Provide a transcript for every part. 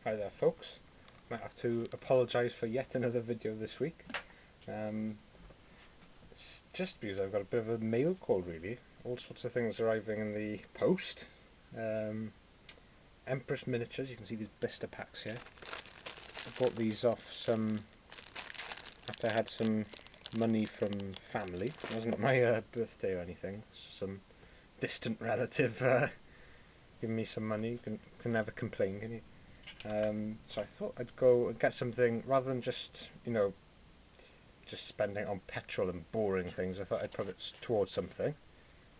Hi there folks, might have to apologise for yet another video this week. It's just because I've got a bit of a mail call really, all sorts of things arriving in the post. Empress miniatures, you can see these blister packs here. I bought these off after I had some money from family. It wasn't my birthday or anything, some distant relative giving me some money. You can never complain, can you? So I thought I'd go and get something rather than just spending on petrol and boring things. I thought I'd put it towards something.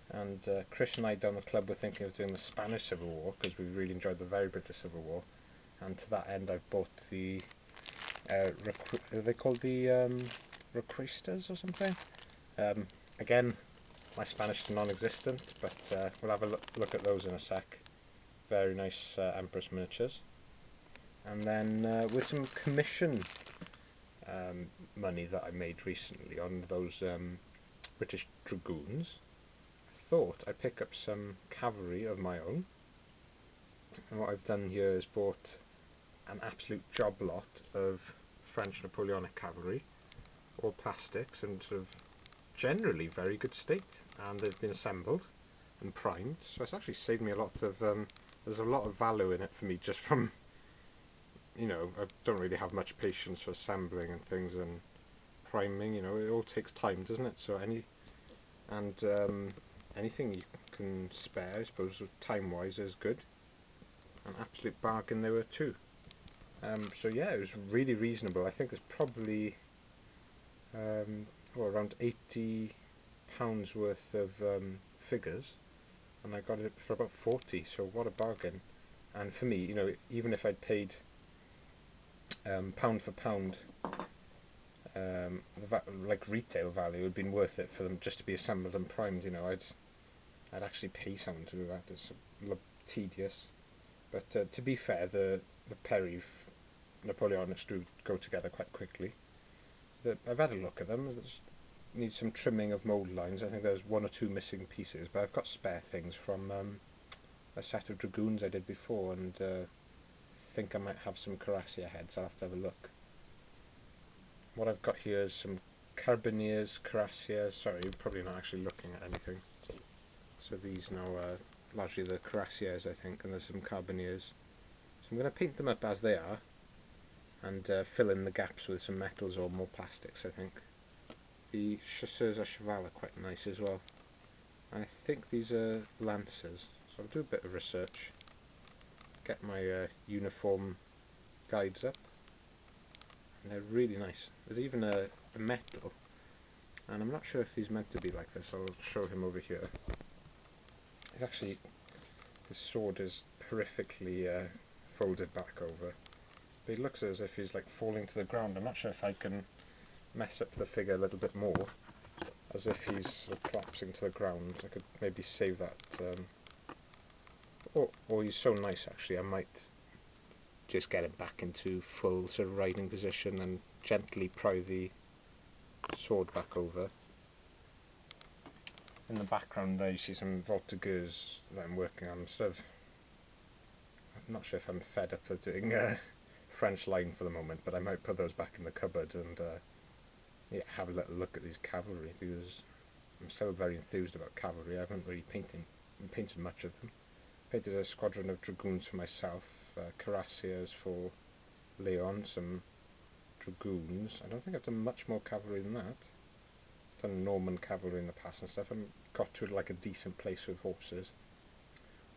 And Chris and I down the club were thinking of doing the Spanish Civil War because we really enjoyed the very British Civil War. And to that end, I've bought the are they called the Requistas or something? Again, my Spanish is non-existent, but we'll have a look at those in a sec. Very nice Empress miniatures. And then with some commission money that I made recently on those British Dragoons, I thought I'd pick up some cavalry of my own. And what I've done here is bought an absolute job lot of French Napoleonic cavalry, all plastics and sort of generally very good state, and they've been assembled and primed, so it's actually saved me a lot of there's a lot of value in it for me just from, you know, I don't really have much patience for assembling and things and priming, you know, it all takes time, doesn't it? So anything you can spare, I suppose, time wise is good. An absolute bargain they were too. So yeah, it was really reasonable. I think there's probably around £80 worth of figures, and I got it for about 40, so what a bargain. And for me, you know, even if I'd paid pound for pound like retail value, it would have been worth it for them just to be assembled and primed. You know, I'd actually pay someone to do that. It's a little tedious, but to be fair, the Perry Napoleonics do go together quite quickly. I've had a look at them. Need some trimming of mould lines. I think there's one or two missing pieces, but I've got spare things from a set of Dragoons I did before, and I think I might have some Cuirassier heads. I'll have to have a look. What I've got here is some Carbineers, Cuirassiers. Sorry, you're probably not actually looking at anything. So these now are largely the Cuirassiers, I think, and there's some Carbineers. So I'm going to paint them up as they are, and fill in the gaps with some metals or more plastics, I think. The Chasseurs à Cheval are quite nice as well. I think these are Lancers, so I'll do a bit of research. Get my uniform guides up. And they're really nice. There's even a metal, and I'm not sure if he's meant to be like this. I'll show him over here. It's actually, his sword is horrifically folded back over, but he looks as if he's like falling to the ground. I'm not sure if I can mess up the figure a little bit more, as if he's sort of collapsing to the ground. I could maybe save that, or he's so nice actually, I might just get him back into full sort of riding position and gently pry the sword back over. In the background there you see some Voltigeurs that I'm working on. I'm not sure if I'm fed up with doing French line for the moment, but I might put those back in the cupboard and yeah, have a little look at these cavalry, because I'm still very enthused about cavalry. I haven't really painted much of them. Painted a squadron of Dragoons for myself, Cuirassiers for Leon, some Dragoons. I don't think I've done much more cavalry than that. I've done Norman cavalry in the past and stuff, and got to like a decent place with horses.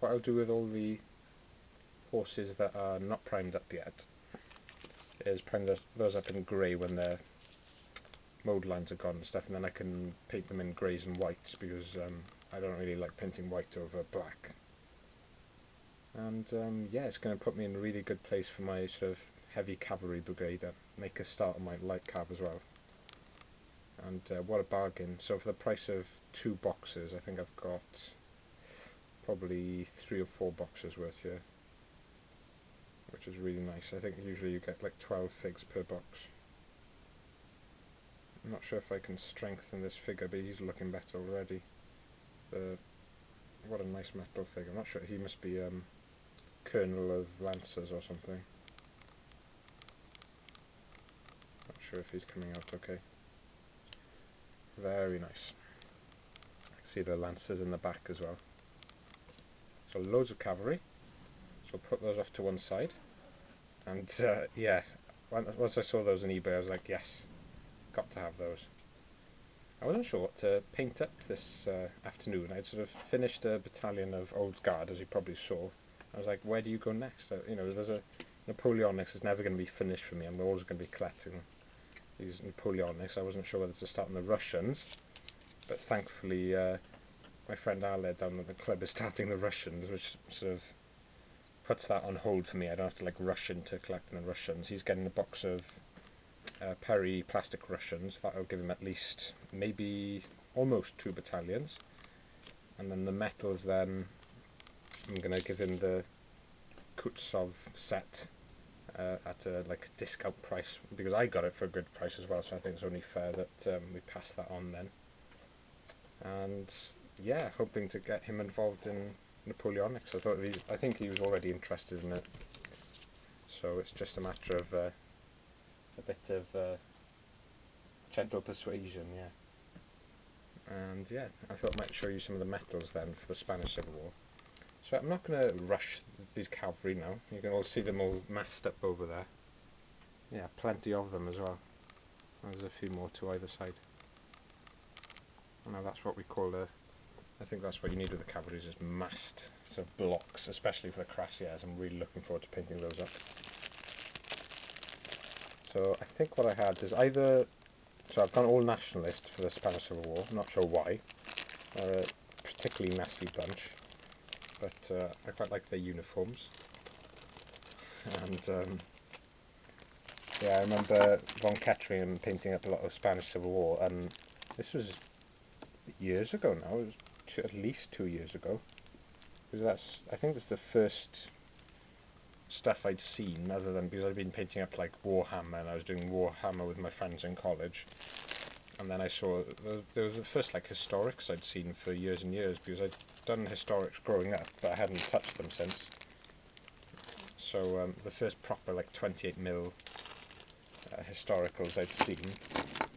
What I'll do with all the horses that are not primed up yet is prime those up in grey when their mould lines are gone and stuff, and then I can paint them in greys and whites, because I don't really like painting white over black. And yeah, it's going to put me in a really good place for my sort of heavy cavalry brigade, and make a start on my light cav as well. And what a bargain. So for the price of 2 boxes, I think I've got probably 3 or 4 boxes worth here, which is really nice. I think usually you get like 12 figs per box. I'm not sure if I can strengthen this figure, but he's looking better already. What a nice metal figure. I'm not sure, he must be Colonel of Lancers or something. Not sure if he's coming out okay. Very nice. See the lancers in the back as well. So loads of cavalry. So put those off to one side. And yeah, once I saw those on eBay, I was like, yes, got to have those. I wasn't sure what to paint up this afternoon. I'd sort of finished a battalion of Old Guard, as you probably saw. I was like, where do you go next? You know, there's a Napoleonics is never going to be finished for me. I'm always going to be collecting these Napoleonics. I wasn't sure whether to start on the Russians, but thankfully my friend Ale down at the club is starting the Russians, which sort of puts that on hold for me. I don't have to like rush into collecting the Russians. He's getting a box of Perry plastic Russians. That'll give him at least maybe almost 2 battalions. And then the metals, then I'm going to give him the Kutsov set at a like discount price, because I got it for a good price as well, so I think it's only fair that we pass that on then. And yeah, hoping to get him involved in Napoleonics. I think he was already interested in it, so it's just a matter of a bit of gentle persuasion, yeah. And yeah, I thought I might show you some of the metals then for the Spanish Civil War. So I'm not going to rush these cavalry now. You can all see them all massed up over there. Yeah, plenty of them as well. There's a few more to either side. Now that's what we call I think that's what you need with the cavalry, is just massed sort of blocks, especially for the cuirassiers. I'm really looking forward to painting those up. So I think what I had is so I've gone all nationalist for the Spanish Civil War. I'm not sure why. They're a particularly nasty bunch, but I quite like their uniforms. And yeah, I remember von Kettering painting up a lot of Spanish Civil War, and this was years ago now. It was at least 2 years ago, because I think that's the first stuff I'd seen, other than because I'd been painting up like Warhammer, and I was doing Warhammer with my friends in college. And then I saw there was the first like historics I'd seen for years and years, because I'd done historics growing up, but I hadn't touched them since. So the first proper like 28mm historicals I'd seen.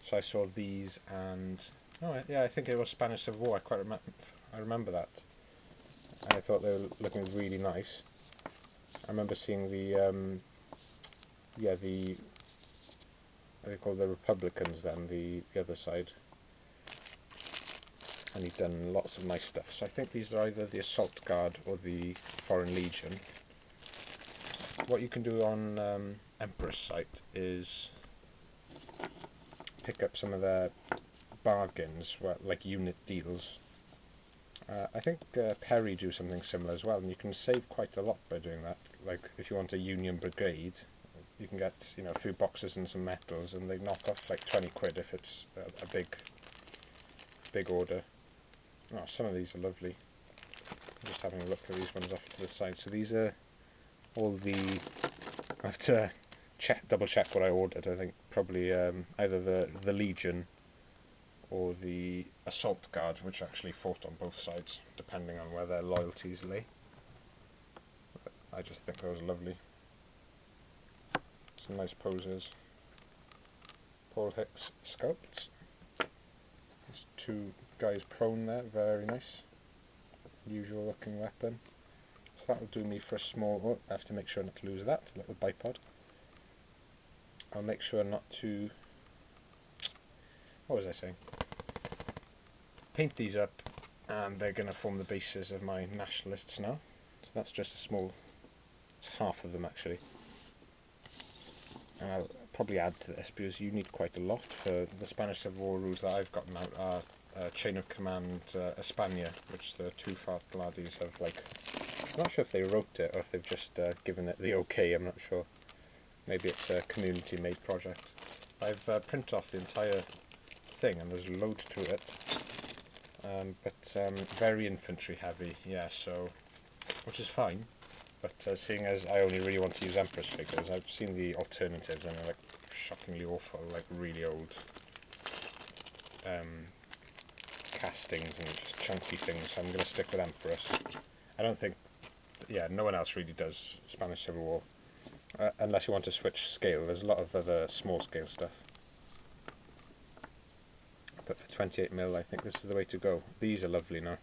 So I saw these, and yeah, I think it was Spanish Civil War. I remember that, and I thought they were looking really nice. I remember seeing the what do they call the Republicans then, the other side, and he'd done lots of nice stuff. So I think these are either the Assault Guard or the Foreign Legion. What you can do on Emperor's site is pick up some of their bargains, like unit deals. I think Perry do something similar as well, and you can save quite a lot by doing that. Like if you want a Union Brigade, you can get a few boxes and some metals, and they knock off like 20 quid if it's a big order. Oh, some of these are lovely. I'm just having a look at these ones off to the side. So these are all I have to double check what I ordered. I think probably either the Legion or the Assault Guard, which actually fought on both sides, depending on where their loyalties lay. But I just think those are lovely. Some nice poses. Paul Hicks sculpts. There's 2 guys prone there, very nice. Usual looking weapon. So that'll do me for a small... I have to make sure not to lose that, a little bipod. I'll make sure not to... What was I saying? Paint these up, and they're going to form the basis of my nationalists now. So that's just a small... It's half of them actually. And I'll probably add to this, because you need quite a lot. For the Spanish Civil War rules that I've gotten out are Chain of Command España, which the 2 fat laddies have I'm not sure if they wrote it or if they've just given it the okay, I'm not sure. Maybe it's a community made project. I've printed off the entire thing, and there's loads to it. But very infantry heavy, yeah, so, which is fine. But seeing as I only really want to use Empress figures, I've seen the alternatives, and they're like shockingly awful, like really old castings and just chunky things, so I'm going to stick with Empress. I don't think, yeah, no one else really does Spanish Civil War Unless you want to switch scale, there's a lot of other small scale stuff. But for 28mm, I think this is the way to go. These are lovely now.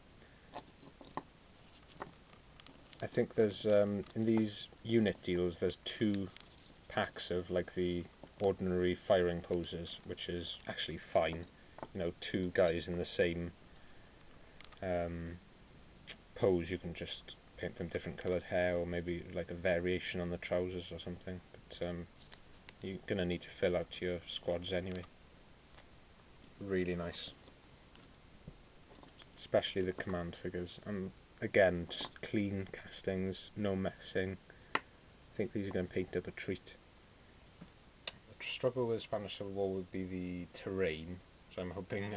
I think there's, in these unit deals, there's 2 packs of like the ordinary firing poses, which is actually fine. You know, 2 guys in the same pose, you can just paint them different coloured hair, or maybe like a variation on the trousers or something. But you're going to need to fill out your squads anyway. Really nice. Especially the command figures. And again, just clean castings, no messing. I think these are going to paint up a treat. The struggle with Spanish Civil War would be the terrain, so I'm hoping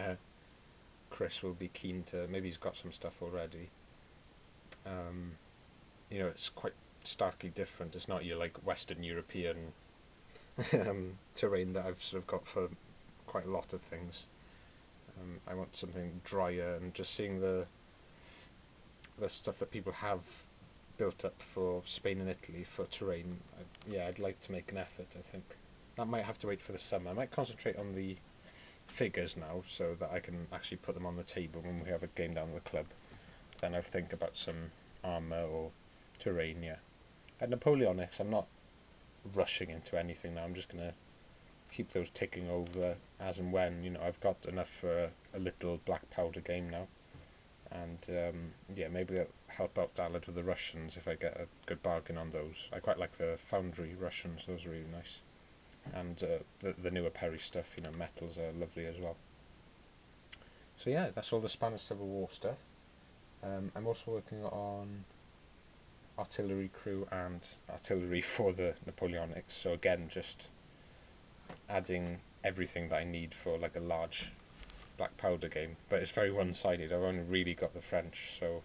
Chris will be keen to, maybe he's got some stuff already. You know, it's quite starkly different. It's not your like Western European terrain that I've sort of got for quite a lot of things. I want something drier, and just seeing the stuff that people have built up for Spain and Italy for terrain, yeah, I'd like to make an effort. I think that might have to wait for the summer. I might concentrate on the figures now, so that I can actually put them on the table when we have a game down at the club. Then I'll think about some armour or terrain. Yeah, at Napoleonics, I'm not rushing into anything now. I'm just gonna keep those ticking over as and when. You know, I've got enough for a little black powder game now, and yeah, maybe that'll help out Dalad with the Russians if I get a good bargain on those. I quite like the Foundry Russians; those are really nice. And the newer Perry stuff, you know, metals are lovely as well. So yeah, that's all the Spanish Civil War stuff. I'm also working on artillery crew and artillery for the Napoleonics. So again, just adding everything that I need for like a large black powder game. But it's very one-sided. I've only really got the French, so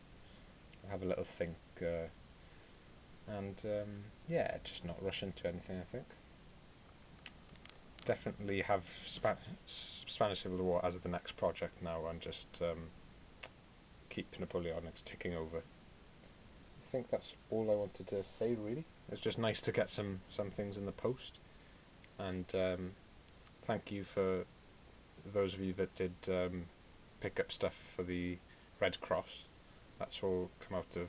I'll have a little think. And yeah, just not rush into anything, I think. Definitely have Spanish Civil War as the next project now, and just keep Napoleonics ticking over. I think that's all I wanted to say, really. It's just nice to get some things in the post, and thank you for those of you that did pick up stuff for the Red Cross. That's all come out of,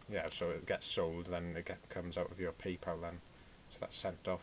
yeah, so it gets sold, then it comes out of your PayPal then, so that's sent off.